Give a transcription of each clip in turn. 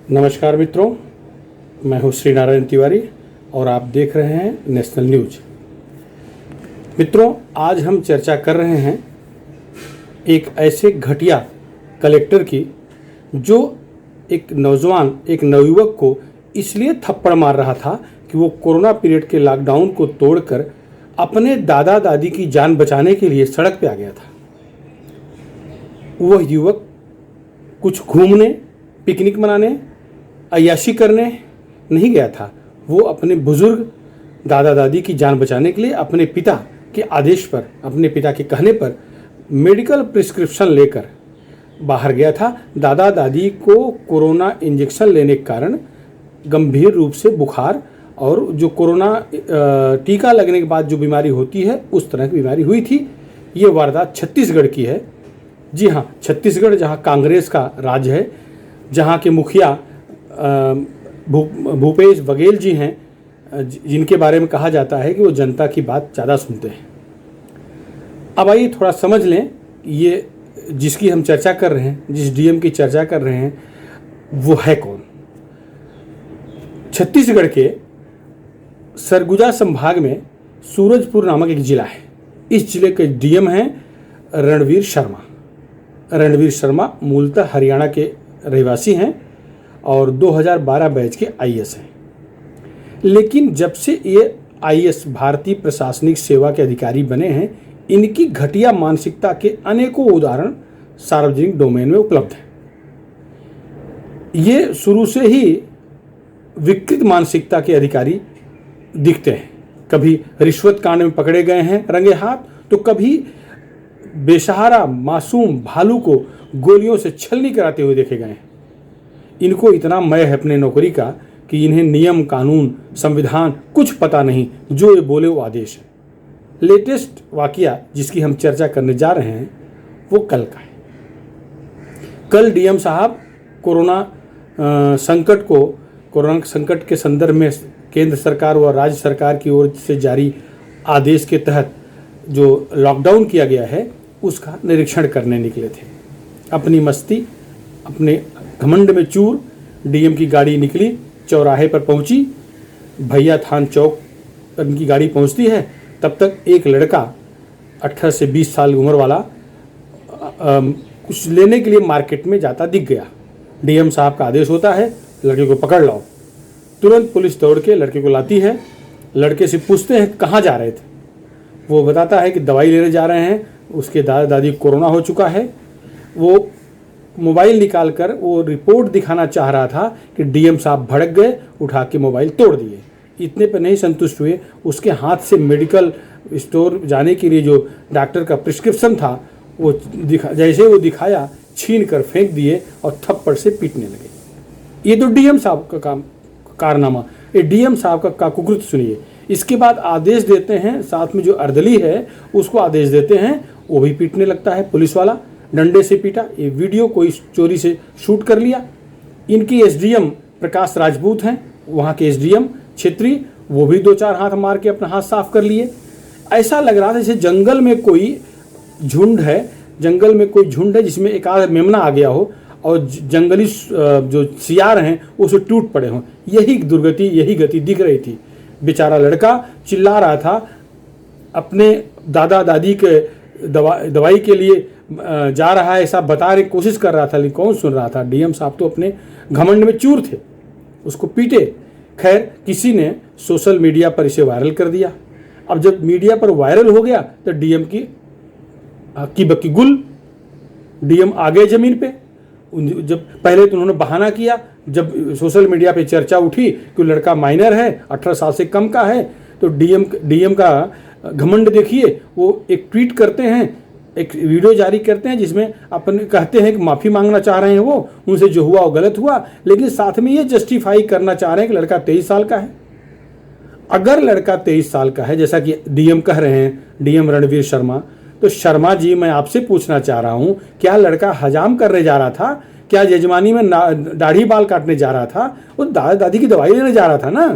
नमस्कार मित्रों, मैं हूं श्री नारायण तिवारी और आप देख रहे हैं नेशनल न्यूज। मित्रों, आज हम चर्चा कर रहे हैं एक ऐसे घटिया कलेक्टर की जो एक नवयुवक को इसलिए थप्पड़ मार रहा था कि वो कोरोना पीरियड के लॉकडाउन को तोड़कर अपने दादा दादी की जान बचाने के लिए सड़क पे आ गया था। वह युवक कुछ घूमने, पिकनिक मनाने, अय्याशी करने नहीं गया था। वो अपने बुजुर्ग दादा दादी की जान बचाने के लिए अपने पिता के आदेश पर, अपने पिता के कहने पर मेडिकल प्रिस्क्रिप्शन लेकर बाहर गया था। दादा दादी को कोरोना इंजेक्शन लेने के कारण गंभीर रूप से बुखार और जो कोरोना टीका लगने के बाद जो बीमारी होती है उस तरह की बीमारी हुई थी। ये वारदात छत्तीसगढ़ की है। जी हाँ, छत्तीसगढ़ जहाँ कांग्रेस का राज है, जहाँ के मुखिया भूपेश बघेल जी हैं, जिनके बारे में कहा जाता है कि वो जनता की बात ज़्यादा सुनते हैं। अब आइए थोड़ा समझ लें, ये जिसकी हम चर्चा कर रहे हैं, जिस डीएम की चर्चा कर रहे हैं, वो है कौन। छत्तीसगढ़ के सरगुजा संभाग में सूरजपुर नामक एक जिला है। इस जिले के डीएम हैं रणवीर शर्मा। रणवीर शर्मा मूलतः हरियाणा के रहवासी हैं और 2012 बैच के आईएएस हैं। लेकिन जब से ये आईएएस भारतीय प्रशासनिक सेवा के अधिकारी बने हैं, इनकी घटिया मानसिकता के अनेकों उदाहरण सार्वजनिक डोमेन में उपलब्ध हैं। ये शुरू से ही विकृत मानसिकता के अधिकारी दिखते हैं। कभी रिश्वत कांड में पकड़े गए हैं रंगे हाथ, तो कभी बेसहारा मासूम भालू को गोलियों से छलनी कराते हुए देखे गए हैं। इनको इतना मय है अपने नौकरी का कि इन्हें नियम, कानून, संविधान कुछ पता नहीं, जो ये बोले वो आदेश है। लेटेस्ट वाकया जिसकी हम चर्चा करने जा रहे हैं वो कल का है। कल डीएम साहब कोरोना संकट के संदर्भ में केंद्र सरकार व राज्य सरकार की ओर से जारी आदेश के तहत जो लॉकडाउन किया गया है उसका निरीक्षण करने निकले थे। अपनी मस्ती, अपने घमंड में चूर डीएम की गाड़ी निकली, चौराहे पर पहुंची, भैया थान चौक पर उनकी गाड़ी पहुंचती है। तब तक एक लड़का 18 से 20 साल उम्र वाला कुछ लेने के लिए मार्केट में जाता दिख गया। डीएम साहब का आदेश होता है, लड़के को पकड़ लाओ। तुरंत पुलिस दौड़ के लड़के को लाती है। लड़के से पूछते हैं कहाँ जा रहे थे। वो बताता है कि दवाई लेने जा रहे हैं, उसके दादा दादी कोरोना हो चुका है। वो मोबाइल निकाल कर वो रिपोर्ट दिखाना चाह रहा था कि डीएम साहब भड़क गए, उठा के मोबाइल तोड़ दिए। इतने पर नहीं संतुष्ट हुए, उसके हाथ से मेडिकल स्टोर जाने के लिए जो डॉक्टर का प्रिस्क्रिप्शन था वो जैसे वो दिखाया, छीन कर फेंक दिए और थप्पड़ से पीटने लगे। ये तो डीएम साहब का कारनामा। ये डीएम साहब का कुकृत सुनिए। इसके बाद आदेश देते हैं, साथ में जो अर्दली है उसको आदेश देते हैं, वो भी पीटने लगता है। पुलिस वाला डंडे से पीटा। ये वीडियो कोई चोरी से शूट कर लिया। इनकी एसडीएम प्रकाश राजपूत हैं, वहाँ के एसडीएम क्षेत्रीय, वो भी 2-4 हाथ मार के अपना हाथ साफ कर लिए। ऐसा लग रहा था जैसे जंगल में कोई झुंड है जिसमें एक आध मेमना आ गया हो और जंगली जो सियार हैं उसे टूट पड़े हों। यही दुर्गति, यही गति दिख रही थी। बेचारा लड़का चिल्ला रहा था, अपने दादा दादी के दवाई के लिए जा रहा है ऐसा बताने की कोशिश कर रहा था, लेकिन कौन सुन रहा था। डीएम साहब तो अपने घमंड में चूर थे, उसको पीटे। खैर, किसी ने सोशल मीडिया पर इसे वायरल कर दिया। अब जब मीडिया पर वायरल हो गया तो डीएम की हक्की बक्की गुल। डीएम आ गए जमीन पे। जब पहले तो उन्होंने बहाना किया, जब सोशल मीडिया पे चर्चा उठी कि लड़का माइनर है, 18 साल से कम का है, तो डीएम का घमंड देखिए। वो एक ट्वीट करते हैं, एक वीडियो जारी करते हैं जिसमें अपने कहते हैं कि माफ़ी मांगना चाह रहे हैं, वो उनसे जो हुआ वो गलत हुआ, लेकिन साथ में ये जस्टिफाई करना चाह रहे हैं कि लड़का 23 साल का है। अगर लड़का 23 साल का है जैसा कि डीएम कह रहे हैं, डीएम रणवीर शर्मा, तो शर्मा जी मैं आपसे पूछना चाह रहा हूँ, क्या लड़का हजाम करने जा रहा था? क्या यजमानी में दाढ़ी बाल काटने जा रहा था? वो दादा दादी की दवाई लेने जा रहा था ना।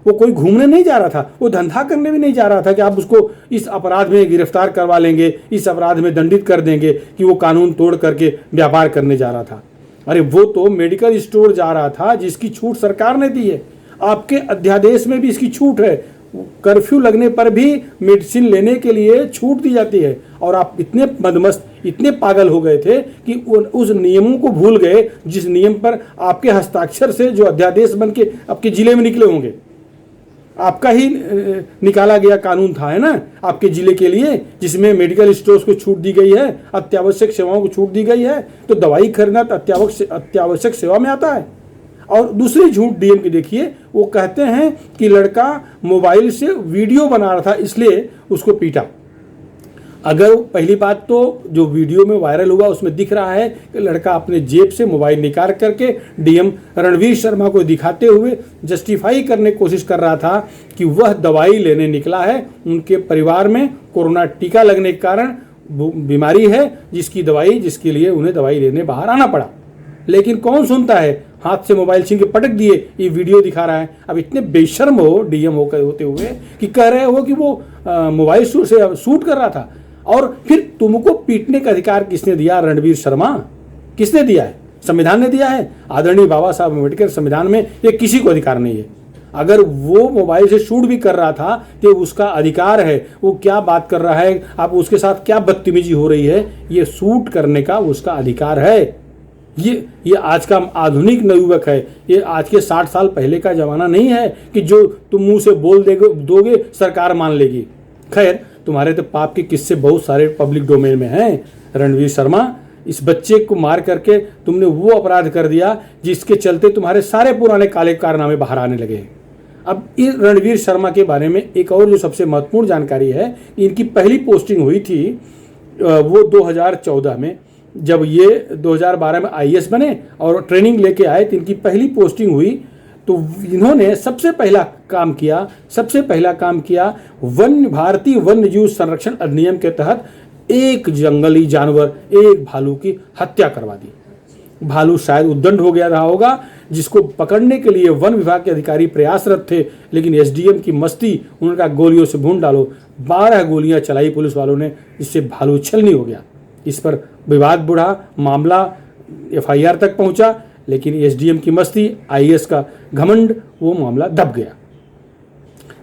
वो कोई घूमने नहीं जा रहा था, वो धंधा करने भी नहीं जा रहा था कि आप उसको इस अपराध में गिरफ्तार करवा लेंगे, इस अपराध में दंडित कर देंगे कि वो कानून तोड़ करके व्यापार करने जा रहा था। अरे वो तो मेडिकल स्टोर जा रहा था जिसकी छूट सरकार ने दी है। आपके अध्यादेश में भी इसकी छूट है। कर्फ्यू लगने पर भी मेडिसिन लेने के लिए छूट दी जाती है। और आप इतने मदमस्त, इतने पागल हो गए थे कि उस नियमों को भूल गए जिस नियम पर आपके हस्ताक्षर से जो अध्यादेश बन के आपके जिले में निकले होंगे। आपका ही निकाला गया कानून था, है ना, आपके जिले के लिए, जिसमें मेडिकल स्टोर्स को छूट दी गई है, अत्यावश्यक सेवाओं को छूट दी गई है। तो दवाई खरीदना अत्यावश्यक सेवा में आता है। और दूसरी झूठ डीएम की देखिए, वो कहते हैं कि लड़का मोबाइल से वीडियो बना रहा था इसलिए उसको पीटा। अगर पहली बात तो जो वीडियो में वायरल हुआ उसमें दिख रहा है कि लड़का अपने जेब से मोबाइल निकाल करके डीएम रणवीर शर्मा को दिखाते हुए जस्टिफाई करने की कोशिश कर रहा था कि वह दवाई लेने निकला है। उनके परिवार में कोरोना टीका लगने के कारण बीमारी है जिसके लिए उन्हें दवाई लेने बाहर आना पड़ा। लेकिन कौन सुनता है, हाथ से मोबाइल छीन के पटक दिए, ये वीडियो दिखा रहा है। अब इतने बेशर्म हो डीएम होते हुए कि कह रहे हो कि वो मोबाइल से शूट कर रहा था। और फिर तुमको पीटने का अधिकार किसने दिया? रणवीर शर्मा, किसने दिया है? संविधान ने दिया है। आदरणीय बाबा साहब अम्बेडकर संविधान में ये किसी को अधिकार नहीं है। अगर वो मोबाइल से शूट भी कर रहा था तो उसका अधिकार है। वो क्या बात कर रहा है, आप उसके साथ क्या बदतमीजी हो रही है, ये शूट करने का उसका अधिकार है। ये आज का आधुनिक नवयुवक है। ये आज के 60 साल पहले का जमाना नहीं है कि जो तुम मुंह से बोल दोगे सरकार मान लेगी। खैर, तुम्हारे तो पाप के किस्से बहुत सारे पब्लिक डोमेन में हैं। रणवीर शर्मा, इस बच्चे को मार करके तुमने वो अपराध कर दिया जिसके चलते तुम्हारे सारे पुराने काले कारनामे बाहर आने लगे। अब इस रणवीर शर्मा के बारे में एक और जो सबसे महत्वपूर्ण जानकारी है, इनकी पहली पोस्टिंग हुई थी वो 2014 में, जब ये 2012 में आईएएस बने और ट्रेनिंग लेके आए तो इनकी पहली पोस्टिंग हुई। तो इन्होंने सबसे पहला काम किया भारतीय वन्य जीव संरक्षण अधिनियम के तहत एक जंगली जानवर, एक भालू की हत्या करवा दी। भालू शायद उद्दंड हो गया रहा होगा, जिसको पकड़ने के लिए वन विभाग के अधिकारी प्रयासरत थे, लेकिन एसडीएम की मस्ती, उनका गोलियों से भून डालो। 12 गोलियां चलाई पुलिस वालों ने, जिससे भालू छलनी हो गया। इस पर विवाद बढ़ा, मामला एफआईआर तक पहुंचा, लेकिन एसडीएम की मस्ती, आईएएस का घमंड, वो मामला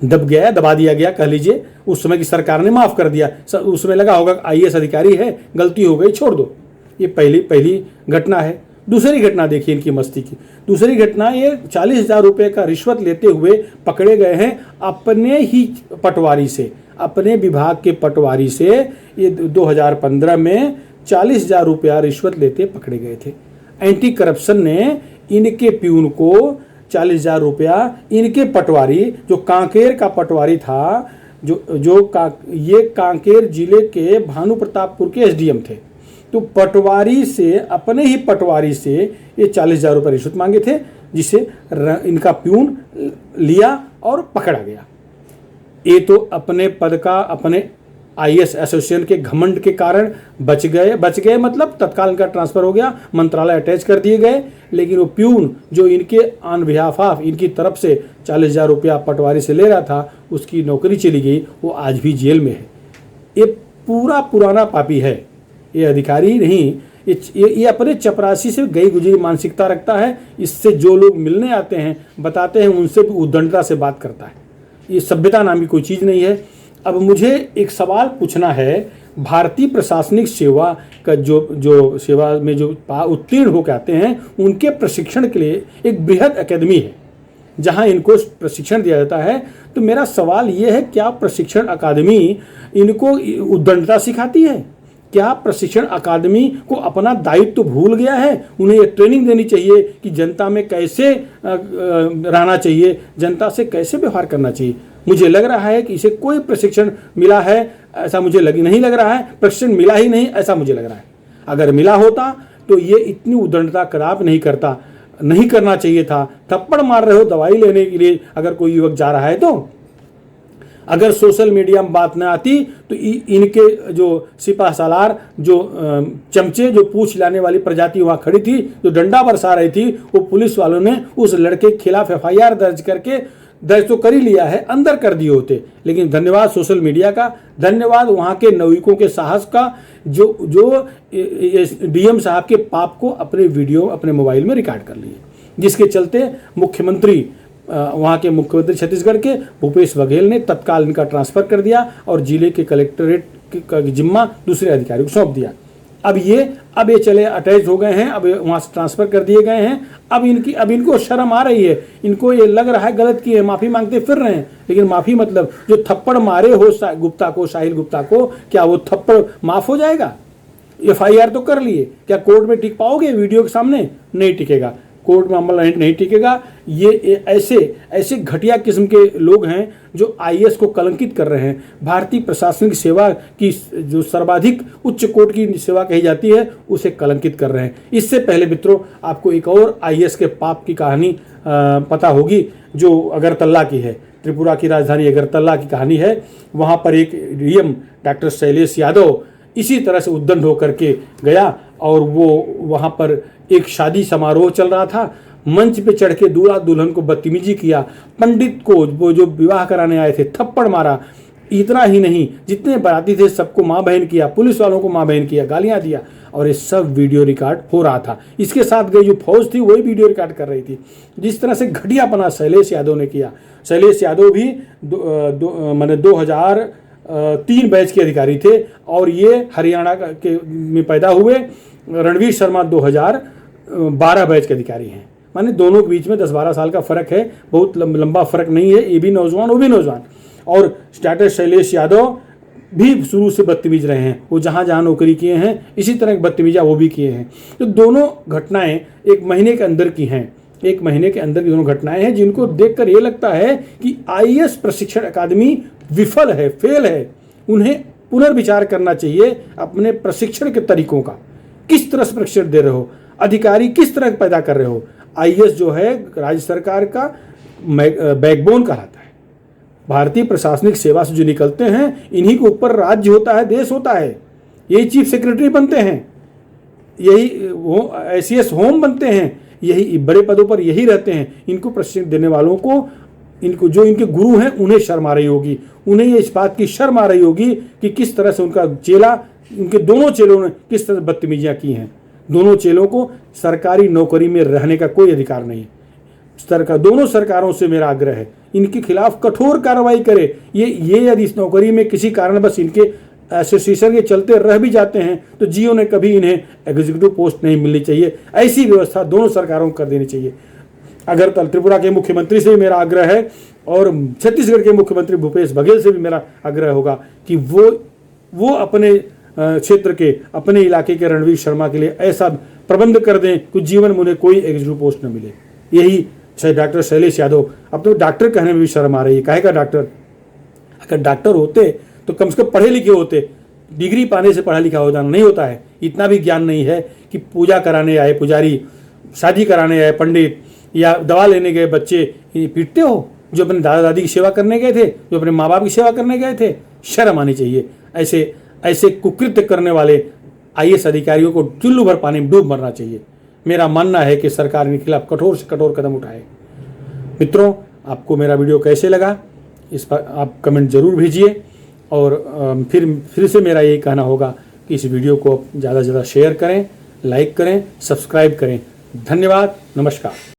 दबा दिया गया कह लीजिए। उस समय की सरकार ने माफ कर दिया। उसमें लगा होगा आईएएस अधिकारी है, गलती हो गई, छोड़ दो। ये पहली घटना है। दूसरी घटना देखिए इनकी मस्ती की। दूसरी घटना, ये 40,000 रुपये का रिश्वत लेते हुए पकड़े गए हैं अपने ही पटवारी से, अपने विभाग के पटवारी से। ये 2015 में 40,000 रुपया रिश्वत लेते पकड़े गए थे। एंटी करप्शन ने इनके प्यून को 40,000 रुपया, इनके पटवारी, जो कांकेर का पटवारी था, ये कांकेर जिले के भानु प्रतापपुर के एसडीएम थे, तो पटवारी से, अपने ही पटवारी से ये 40,000 रुपये रिश्वत मांगे थे, जिसे इनका प्यून लिया और पकड़ा गया। ये तो अपने पद का, अपने आईएएस एसोसिएशन के घमंड के कारण बच गए मतलब तत्काल इनका ट्रांसफर हो गया, मंत्रालय अटैच कर दिए गए। लेकिन वो प्यून जो इनके ऑन बिहाफ ऑफ, इनकी तरफ से 40,000 रुपया पटवारी से ले रहा था, उसकी नौकरी चली गई, वो आज भी जेल में है। ये पूरा पुराना पापी है, ये अधिकारी नहीं, ये अपने चपरासी से गई गुजरी मानसिकता रखता है। इससे जो लोग मिलने आते हैं, बताते हैं, उनसे भी उद्दंडता से बात करता है। ये सभ्यता नाम की कोई चीज़ नहीं है। अब मुझे एक सवाल पूछना है, भारतीय प्रशासनिक सेवा का जो सेवा में जो उत्तीर्ण होकर आते हैं, उनके प्रशिक्षण के लिए एक बृहद एकेडमी है जहां इनको प्रशिक्षण दिया जाता है। तो मेरा सवाल ये है, क्या प्रशिक्षण अकादमी इनको उद्दंडता सिखाती है? क्या प्रशिक्षण अकादमी को अपना दायित्व तो भूल गया है? उन्हें ये ट्रेनिंग देनी चाहिए कि जनता में कैसे रहना चाहिए, जनता से कैसे व्यवहार करना चाहिए। मुझे लग रहा है कि इसे कोई प्रशिक्षण मिला है ऐसा मुझे नहीं लग रहा है। प्रशिक्षण मिला ही नहीं ऐसा मुझे लग रहा है। अगर मिला होता तो ये इतनी उद्दंडता कदापि नहीं करना चाहिए था। थप्पड़ मार रहे हो दवाई लेने के लिए अगर कोई युवक जा रहा है तो, अगर सोशल मीडिया में बात न आती तो इनके जो सिपा सालार, जो चमचे, जो पूछ लाने वाली प्रजाति वहाँ खड़ी थी, जो डंडा बरसा रही थी, वो पुलिस वालों ने उस लड़के के खिलाफ एफआईआर दर्ज करके दर्ज तो कर ही लिया है, अंदर कर दिए होते। लेकिन धन्यवाद सोशल मीडिया का, धन्यवाद वहाँ के नाविकों के साहस का, जो डीएम साहब के पाप को अपने वीडियो अपने मोबाइल में रिकॉर्ड कर लिए, जिसके चलते मुख्यमंत्री वहाँ के मुख्यमंत्री छत्तीसगढ़ के भूपेश बघेल ने तत्काल इनका ट्रांसफ़र कर दिया और जिले के कलेक्ट्रेट का जिम्मा दूसरे अधिकारी को सौंप दिया। अब ये चले अटैच हो गए हैं, अब वहाँ से ट्रांसफ़र कर दिए गए हैं। अब इनको शर्म आ रही है, इनको ये लग रहा है गलत किए, माफ़ी मांगते फिर रहे हैं। लेकिन माफ़ी मतलब जो थप्पड़ मारे हो गुप्ता को, साहिल गुप्ता को, क्या वो थप्पड़ माफ़ हो जाएगा? FIR तो कर लिए, क्या कोर्ट में टिक पाओगे? वीडियो के सामने नहीं टिकेगा, कोर्ट में अमल नहीं टिकेगा। ये ऐसे घटिया किस्म के लोग हैं जो IAS को कलंकित कर रहे हैं। भारतीय प्रशासनिक सेवा की जो सर्वाधिक उच्च कोर्ट की सेवा कही जाती है, उसे कलंकित कर रहे हैं। इससे पहले मित्रों, आपको एक और IAS के पाप की कहानी पता होगी, जो अगरतला की है। त्रिपुरा की राजधानी अगरतला की कहानी है। वहाँ पर एक डीएम डॉक्टर शैलेश यादव इसी तरह से उद्दंड होकर के गया और वो वहाँ पर एक शादी समारोह चल रहा था, मंच पे चढ़ के दूल्हा दुल्हन को बदतमीजी किया, पंडित को वो जो विवाह कराने आए थे थप्पड़ मारा। इतना ही नहीं, जितने बाराती थे सबको माँ बहन किया, पुलिस वालों को माँ बहन किया, गालियाँ दिया, और ये सब वीडियो रिकॉर्ड हो रहा था। इसके साथ गई जो फौज थी वही वीडियो रिकॉर्ड कर रही थी। जिस तरह से घटियापना शैलेश यादव ने किया, शैलेश यादव भी 2003 बैच के अधिकारी थे और ये हरियाणा के में पैदा हुए। रणवीर शर्मा 2012 बैच के अधिकारी हैं। माने दोनों के बीच में 10-12 साल का फ़र्क है, बहुत लंबा फ़र्क नहीं है। ये भी नौजवान, वो भी नौजवान। और डॉक्टर शैलेश यादव भी शुरू से बदतमीज रहे हैं। वो जहाँ जहाँ नौकरी किए हैं इसी तरह की बदतमीजियाँ वो भी किए हैं। तो दोनों घटनाएं एक महीने के अंदर की हैं, एक महीने के अंदर की दोनों घटनाएं हैं, जिनको देखकर ये लगता है कि IAS प्रशिक्षण अकादमी विफल है, फेल है। उन्हें पुनर्विचार करना चाहिए अपने प्रशिक्षण के तरीकों का। किस तरह से प्रशिक्षण दे रहे हो, अधिकारी किस तरह पैदा कर रहे हो। IAS जो है राज्य सरकार का बैकबोन कहलाता है। भारतीय प्रशासनिक सेवा से जो निकलते हैं, इन्हीं के ऊपर राज्य होता है, देश होता है। यही चीफ सेक्रेटरी बनते हैं, यही ACS होम बनते हैं, यही बड़े पदों पर यही रहते हैं। इनको प्रशिक्षण देने वालों को, इनको जो इनके गुरु हैं, उन्हें शर्म आ रही होगी। उन्हें ये इस बात की शर्म आ रही होगी कि किस तरह से उनका चेला, उनके दोनों चेलों ने किस तरह बदतमीजियाँ की हैं। दोनों चेलों को सरकारी नौकरी में रहने का कोई अधिकार नहीं। दोनों सरकारों से मेरा आग्रह है, इनके खिलाफ कठोर कार्रवाई करे। ये यदि इस नौकरी में किसी कारण बस इनके एसोसिएशन के चलते रह भी जाते हैं तो जियो ने कभी इन्हें एग्जीक्यूटिव पोस्ट नहीं मिलनी चाहिए। ऐसी व्यवस्था दोनों सरकारों को कर देनी चाहिए। अगर त्रिपुरा के मुख्यमंत्री से भी मेरा आग्रह है और छत्तीसगढ़ के मुख्यमंत्री भूपेश बघेल से भी मेरा आग्रह होगा कि वो अपने क्षेत्र के, अपने इलाके के रणवीर शर्मा के लिए ऐसा प्रबंध कर दें कि जीवन में उन्हें कोई एग्जीक्यूटिव पोस्ट न मिले। यही डॉक्टर शैलेश यादव, अब तो डॉक्टर कहने में भी शर्म आ रही है। काहे का डॉक्टर? अगर डॉक्टर होते तो कम से कम पढ़े लिखे होते। डिग्री पाने से पढ़ा लिखा हो जाना नहीं होता है। इतना भी ज्ञान नहीं है कि पूजा कराने आए पुजारी, शादी कराने आए पंडित, या दवा लेने गए बच्चे पीटते हो, जो अपने दादा दादी की सेवा करने गए थे, जो अपने माँ बाप की सेवा करने गए थे। शर्म आनी चाहिए। ऐसे कुकृत्य करने वाले IAS अधिकारियों को चुल्लू भर पानी में डूब मरना चाहिए। मेरा मानना है कि सरकार इनके खिलाफ कठोर से कठोर कदम उठाए। मित्रों, आपको मेरा वीडियो कैसे लगा इस पर आप कमेंट जरूर भेजिए। और फिर से मेरा यही कहना होगा कि इस वीडियो को ज़्यादा से ज़्यादा शेयर करें, लाइक करें, सब्सक्राइब करें। धन्यवाद, नमस्कार।